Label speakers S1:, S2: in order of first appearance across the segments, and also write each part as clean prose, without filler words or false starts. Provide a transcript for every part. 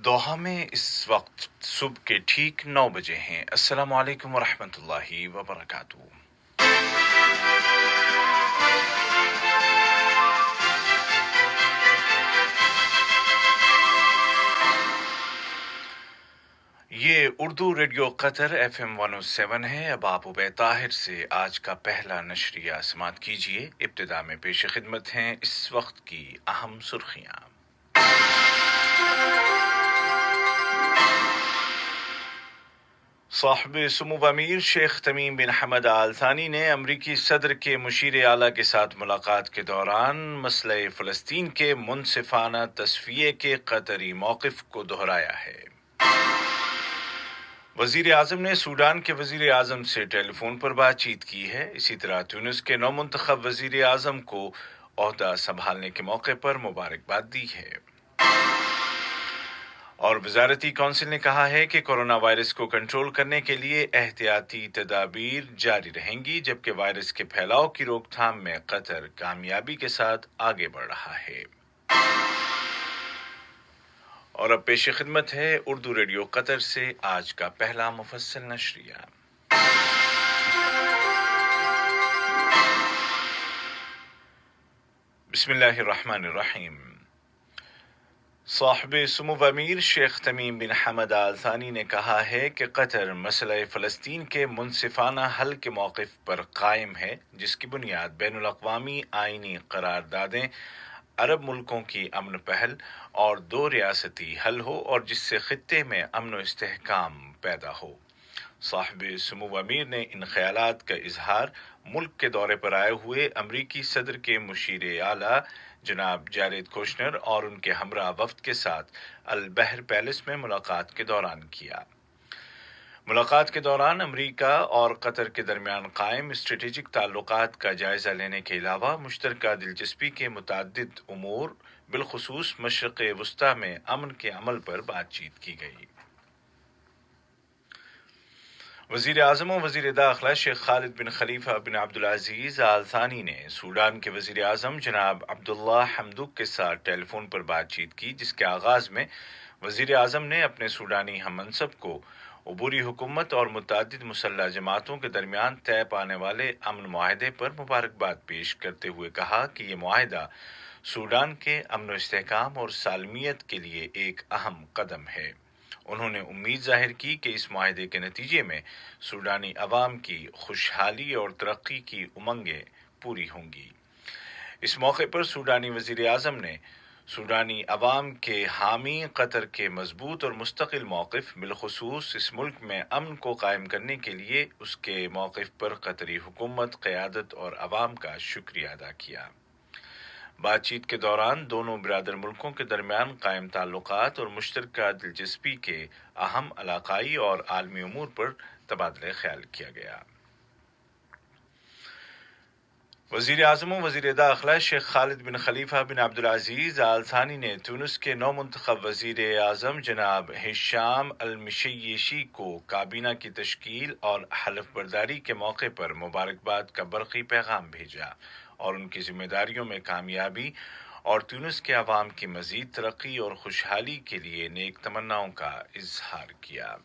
S1: Doha میں اس وقت صبح کے ٹھیک 9 بجے ہیں۔ السلام علیکم ورحمۃ اللہ وبرکاتہ۔ یہ اردو ریڈیو قطر FM 107 ہے۔ اب آپ عبید طاہر سے آج کا پہلا نشریہ سماعت کیجیے۔ ابتدا میں پیش خدمت ہیں اس وقت کی اہم سرخیاں۔ صاحب سمو امیر شیخ تمیم بن حمد آل ثانی نے امریکی صدر کے مشیر اعلیٰ کے ساتھ ملاقات کے دوران مسئلہ فلسطین کے منصفانہ تصفیے کے قطری موقف کو دہرایا ہے۔ وزیر اعظم نے سوڈان کے وزیر اعظم سے ٹیلی فون پر بات چیت کی ہے۔ اسی طرح تونس کے نو منتخب وزیر اعظم کو عہدہ سنبھالنے کے موقع پر مبارکباد دی ہے۔ اور وزارتی کونسل نے کہا ہے کہ کورونا وائرس کو کنٹرول کرنے کے لیے احتیاطی تدابیر جاری رہیں گی، جبکہ وائرس کے پھیلاؤ کی روک تھام میں قطر کامیابی کے ساتھ آگے بڑھ رہا ہے۔ اور اب پیش خدمت ہے اردو ریڈیو قطر سے آج کا پہلا مفصل نشریہ۔ بسم اللہ الرحمن الرحیم۔ صاحب سمو امیر شیخ تمیم بن حمد آل ثانی نے کہا ہے کہ قطر مسئلہ فلسطین کے منصفانہ حل کے موقف پر قائم ہے، جس کی بنیاد بین الاقوامی آئینی قراردادیں، عرب ملکوں کی امن پہل اور دو ریاستی حل ہو، اور جس سے خطے میں امن و استحکام پیدا ہو۔ صاحب سمو امیر نے ان خیالات کا اظہار ملک کے دورے پر آئے ہوئے امریکی صدر کے مشیر اعلیٰ جناب جیرد کوشنر اور ان کے ہمراہ وفد کے ساتھ البحر پیلس میں ملاقات کے دوران کیا۔ ملاقات کے دوران امریکہ اور قطر کے درمیان قائم اسٹریٹجک تعلقات کا جائزہ لینے کے علاوہ مشترکہ دلچسپی کے متعدد امور، بالخصوص مشرق وسطیٰ میں امن کے عمل پر بات چیت کی گئی۔ وزیر اعظم و وزیر داخلہ شیخ خالد بن خلیفہ بن عبدالعزیز آل ثانی نے سوڈان کے وزیر اعظم جناب عبداللہ حمدوک کے ساتھ ٹیلی فون پر بات چیت کی، جس کے آغاز میں وزیر اعظم نے اپنے سوڈانی ہم منصب کو عبوری حکومت اور متعدد مسلح جماعتوں کے درمیان طے پانے والے امن معاہدے پر مبارکباد پیش کرتے ہوئے کہا کہ یہ معاہدہ سوڈان کے امن و استحکام اور سالمیت کے لیے ایک اہم قدم ہے۔ انہوں نے امید ظاہر کی کہ اس معاہدے کے نتیجے میں سوڈانی عوام کی خوشحالی اور ترقی کی امنگیں پوری ہوں گی۔ اس موقع پر سوڈانی وزیر اعظم نے سوڈانی عوام کے حامی قطر کے مضبوط اور مستقل موقف، بالخصوص اس ملک میں امن کو قائم کرنے کے لیے اس کے موقف پر قطری حکومت، قیادت اور عوام کا شکریہ ادا کیا۔ بات چیت کے دوران دونوں برادر ملکوں کے درمیان قائم تعلقات اور مشترکہ دلچسپی کے اہم علاقائی اور عالمی امور پر تبادلہ خیال کیا گیا۔ وزیر اعظم و وزیر داخلہ شیخ خالد بن خلیفہ بن عبدالعزیز آل ثانی نے تونس کے نو منتخب وزیر اعظم جناب ہشام المشیشی کو کابینہ کی تشکیل اور حلف برداری کے موقع پر مبارکباد کا برقی پیغام بھیجا اور ان کی ذمہ داریوں میں کامیابی اور تونس کے عوام کی مزید ترقی اور خوشحالی کے لیے نیک تمناؤں کا اظہار کیا۔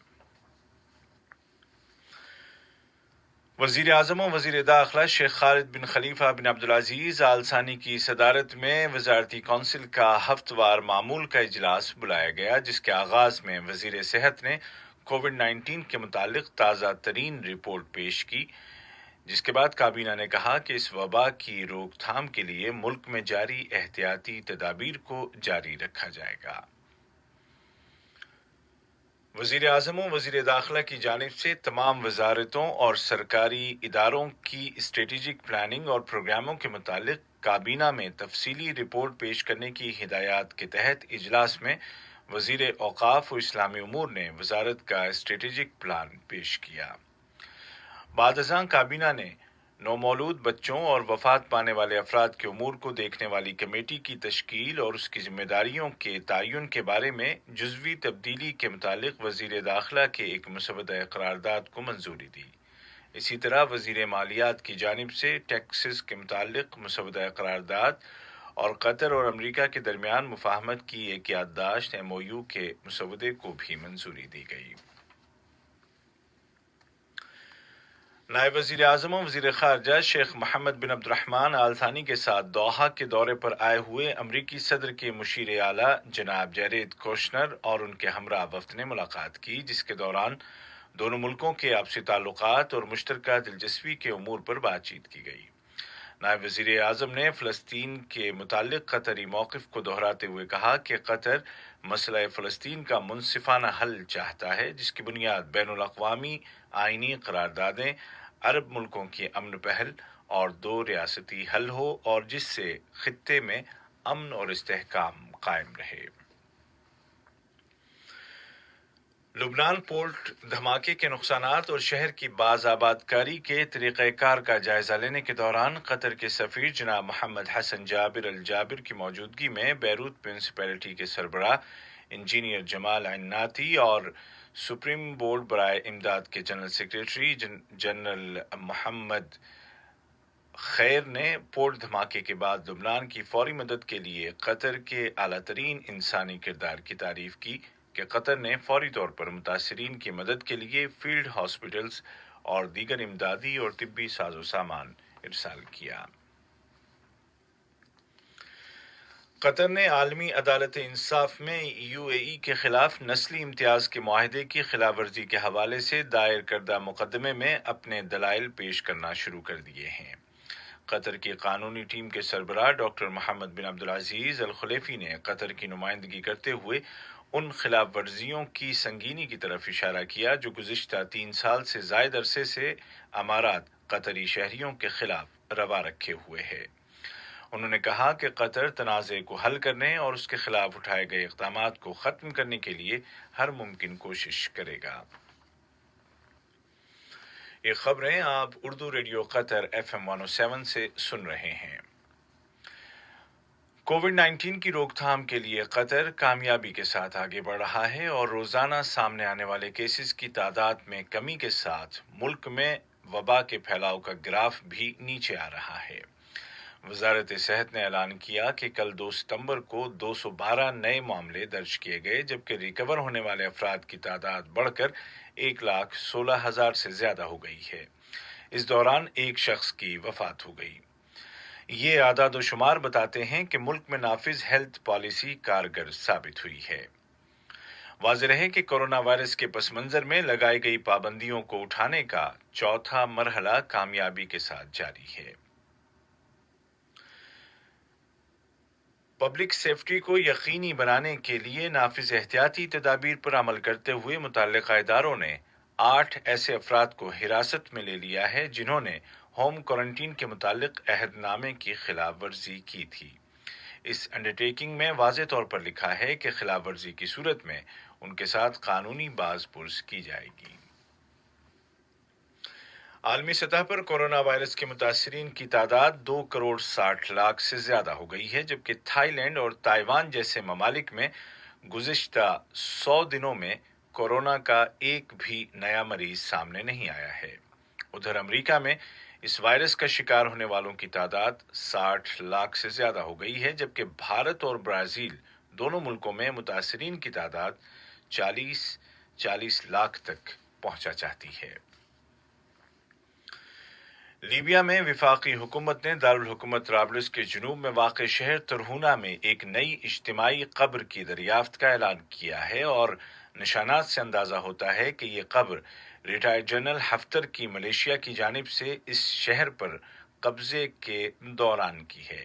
S1: وزیر اعظم و وزیر داخلہ شیخ خالد بن خلیفہ بن عبدالعزیز آل ثانی کی صدارت میں وزارتی کونسل کا ہفتہ وار معمول کا اجلاس بلایا گیا، جس کے آغاز میں وزیر صحت نے کووڈ-19 کے متعلق تازہ ترین رپورٹ پیش کی، جس کے بعد کابینہ نے کہا کہ اس وبا کی روک تھام کے لیے ملک میں جاری احتیاطی تدابیر کو جاری رکھا جائے گا۔ وزیر اعظم و وزیر داخلہ کی جانب سے تمام وزارتوں اور سرکاری اداروں کی اسٹریٹجک پلاننگ اور پروگراموں کے متعلق کابینہ میں تفصیلی رپورٹ پیش کرنے کی ہدایات کے تحت اجلاس میں وزیر اوقاف و اسلامی امور نے وزارت کا اسٹریٹجک پلان پیش کیا۔ بعد ازاں کابینہ نے نومولود بچوں اور وفات پانے والے افراد کے امور کو دیکھنے والی کمیٹی کی تشکیل اور اس کی ذمہ داریوں کے تعین کے بارے میں جزوی تبدیلی کے متعلق وزیر داخلہ کے ایک مسودہ قرارداد کو منظوری دی۔ اسی طرح وزیر مالیات کی جانب سے ٹیکسز کے متعلق مسودہ قرارداد اور قطر اور امریکہ کے درمیان مفاہمت کی ایک یادداشت MOU کے مسودے کو بھی منظوری دی گئی۔ نائب وزیر اعظم و وزیر خارجہ شیخ محمد بن عبد الرحمن آل ثانی کے ساتھ دوحہ کے دورے پر آئے ہوئے امریکی صدر کے مشیر اعلیٰ جناب جیریڈ کوشنر اور ان کے ہمراہ وفد نے ملاقات کی، جس کے دوران دونوں ملکوں کے آپسی تعلقات اور مشترکہ دلچسپی کے امور پر بات چیت کی گئی۔ نائب وزیر اعظم نے فلسطین کے متعلق قطری موقف کو دہراتے ہوئے کہا کہ قطر مسئلہ فلسطین کا منصفانہ حل چاہتا ہے، جس کی بنیاد بین الاقوامی آئینی قراردادیں، عرب ملکوں کی امن پہل اور دو ریاستی حل ہو، اور جس سے خطے میں امن اور استحکام قائم رہے۔ لبنان پورٹ دھماکے کے نقصانات اور شہر کی باز آباد کاری کے طریقہ کار کا جائزہ لینے کے دوران قطر کے سفیر جناب محمد حسن جابر الجابر کی موجودگی میں بیروت میونسپلٹی کے سربراہ انجینئر جمال عناتی اور سپریم بورڈ برائے امداد کے جنرل سیکریٹری جنرل محمد خیر نے پورٹ دھماکے کے بعد لبنان کی فوری مدد کے لیے قطر کے اعلیٰ ترین انسانی کردار کی تعریف کی کہ قطر نے فوری طور پر متاثرین کی مدد کے لیے فیلڈ ہاسپٹلز اور دیگر امدادی اور طبی ساز و سامان ارسال کیا۔ قطر نے عالمی عدالت انصاف میں UAE کے خلاف نسلی امتیاز کے معاہدے کی خلاف ورزی کے حوالے سے دائر کردہ مقدمے میں اپنے دلائل پیش کرنا شروع کر دیے ہیں۔ قطر کی قانونی ٹیم کے سربراہ ڈاکٹر محمد بن عبدالعزیز الخلیفی نے قطر کی نمائندگی کرتے ہوئے ان خلاف ورزیوں کی سنگینی کی طرف اشارہ کیا جو گزشتہ 3 سال سے زائد عرصے سے امارات قطری شہریوں کے خلاف روا رکھے ہوئے ہے۔ انہوں نے کہا کہ قطر تنازع کو حل کرنے اور اس کے خلاف اٹھائے گئے اقدامات کو ختم کرنے کے لیے ہر ممکن کوشش کرے گا۔ یہ خبریں آپ اردو ریڈیو قطر FM 107 سے سن رہے ہیں۔ کووڈ-19 کی روک تھام کے لیے قطر کامیابی کے ساتھ آگے بڑھ رہا ہے اور روزانہ سامنے آنے والے کیسز کی تعداد میں کمی کے ساتھ ملک میں وبا کے پھیلاؤ کا گراف بھی نیچے آ رہا ہے۔ وزارت صحت نے اعلان کیا کہ کل 2 ستمبر کو 212 نئے معاملے درج کیے گئے، جبکہ ریکور ہونے والے افراد کی تعداد بڑھ کر 1,16,000 سے زیادہ ہو گئی ہے۔ اس دوران ایک شخص کی وفات ہو گئی۔ یہ اعداد و شمار بتاتے ہیں کہ ملک میں نافذ ہیلتھ پالیسی کارگر ثابت ہوئی ہے۔ واضح رہے کہ کورونا وائرس کے پس منظر میں لگائی گئی پابندیوں کو اٹھانے کا چوتھا مرحلہ کامیابی کے ساتھ جاری ہے۔ پبلک سیفٹی کو یقینی بنانے کے لیے نافذ احتیاطی تدابیر پر عمل کرتے ہوئے متعلقہ اداروں نے 8 ایسے افراد کو حراست میں لے لیا ہے جنہوں نے ہوم کوارنٹین کے متعلق عہد نامے کی خلاف ورزی کی تھی۔ اس انڈرٹیکنگ میں واضح طور پر لکھا ہے کہ خلاف ورزی کی صورت میں ان کے ساتھ قانونی باز پرس کی جائے گی۔ عالمی سطح پر کورونا وائرس کے متاثرین کی تعداد 2,60,00,000 سے زیادہ ہو گئی ہے، جبکہ تھائی لینڈ اور تائیوان جیسے ممالک میں گزشتہ 100 دنوں میں کورونا کا ایک بھی نیا مریض سامنے نہیں آیا ہے۔ ادھر امریکہ میں اس وائرس کا شکار ہونے والوں کی تعداد 60 لاکھ سے زیادہ ہو گئی ہے، جبکہ بھارت اور برازیل دونوں ملکوں میں متاثرین کی تعداد 40 لاکھ تک پہنچا چاہتی ہے۔ لیبیا میں وفاقی حکومت نے دارالحکومت طرابلس کے جنوب میں واقع شہر ترہونہ میں ایک نئی اجتماعی قبر کی دریافت کا اعلان کیا ہے، اور نشانات سے اندازہ ہوتا ہے کہ یہ قبر ریٹائرڈ جنرل حفتر کی ملیشیا کی جانب سے اس شہر پر قبضے کے دوران کی ہے۔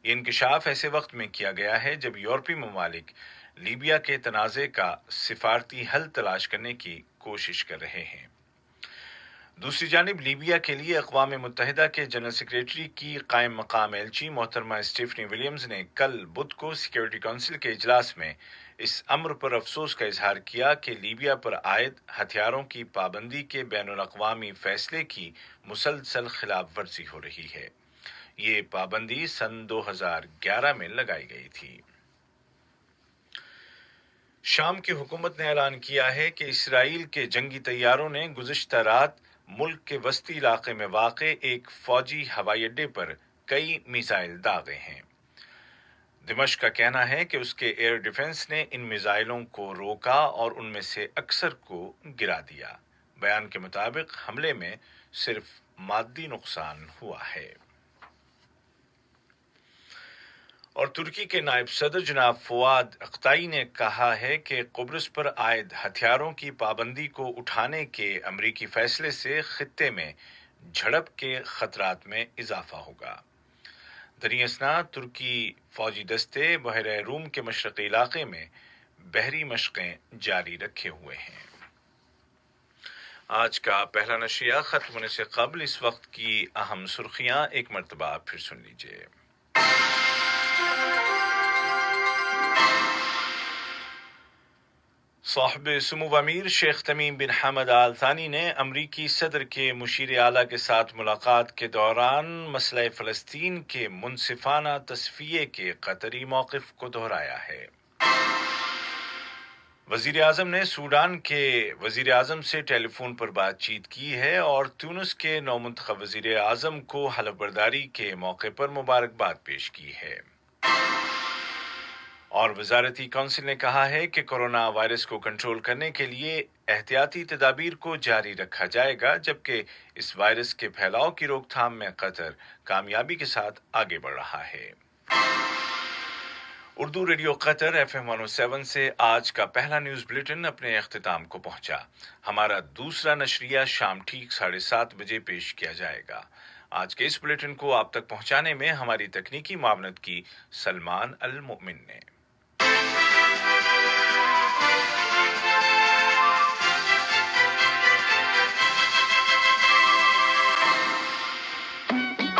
S1: یہ انکشاف ایسے وقت میں کیا گیا ہے جب یورپی ممالک لیبیا کے تنازع کا سفارتی حل تلاش کرنے کی کوشش کر رہے ہیں۔ دوسری جانب لیبیا کے لیے اقوام متحدہ کے جنرل سیکریٹری کی قائم مقام ایلچی محترمہ اسٹیفنی ولیمز نے کل بدھ کو سیکورٹی کونسل کے اجلاس میں اس امر پر افسوس کا اظہار کیا کہ لیبیا پر عائد ہتھیاروں کی پابندی کے بین الاقوامی فیصلے کی مسلسل خلاف ورزی ہو رہی ہے۔ یہ پابندی سن 2011 میں لگائی گئی تھی۔ شام کی حکومت نے اعلان کیا ہے کہ اسرائیل کے جنگی طیاروں نے گزشتہ رات ملک کے وسطی علاقے میں واقع ایک فوجی ہوائی اڈے پر کئی میزائل داغے ہیں۔ دمشق کا کہنا ہے کہ اس کے ایئر ڈیفنس نے ان میزائلوں کو روکا اور ان میں سے اکثر کو گرا دیا۔ بیان کے مطابق حملے میں صرف مادی نقصان ہوا ہے۔ اور ترکی کے نائب صدر جناب فواد اقتائی نے کہا ہے کہ قبرص پر عائد ہتھیاروں کی پابندی کو اٹھانے کے امریکی فیصلے سے خطے میں جھڑپ کے خطرات میں اضافہ ہوگا۔ دریں اثنا ترکی فوجی دستے بحیرہ روم کے مشرقی علاقے میں بحری مشقیں جاری رکھے ہوئے ہیں۔ آج کا پہلا نشریہ ختم ہونے سے قبل اس وقت کی اہم سرخیاں ایک مرتبہ پھر سن لیجیے۔ صاحب سمو امیر شیخ تمیم بن حمد آل ثانی نے امریکی صدر کے مشیر اعلیٰ کے ساتھ ملاقات کے دوران مسئلہ فلسطین کے منصفانہ تصفیے کے قطری موقف کو دہرایا ہے۔ وزیر اعظم نے سوڈان کے وزیر اعظم سے ٹیلی فون پر بات چیت کی ہے اور تیونس کے نومنتخب وزیر اعظم کو حلف برداری کے موقع پر مبارکباد پیش کی ہے۔ اور وزارتی کونسل نے کہا ہے کہ کورونا وائرس کو کنٹرول کرنے کے لیے احتیاطی تدابیر کو جاری رکھا جائے گا، جبکہ اس وائرس کے پھیلاؤ کی روک تھام میں قطر کامیابی کے ساتھ آگے بڑھ رہا ہے۔ اردو ریڈیو قطر FM 107 سے آج کا پہلا نیوز بلیٹن اپنے اختتام کو پہنچا۔ ہمارا دوسرا نشریہ شام ٹھیک 7:30 بجے پیش کیا جائے گا۔ آج کے اس بلیٹن کو آپ تک پہنچانے میں ہماری تکنیکی معاونت کی سلمان المؤمن نے۔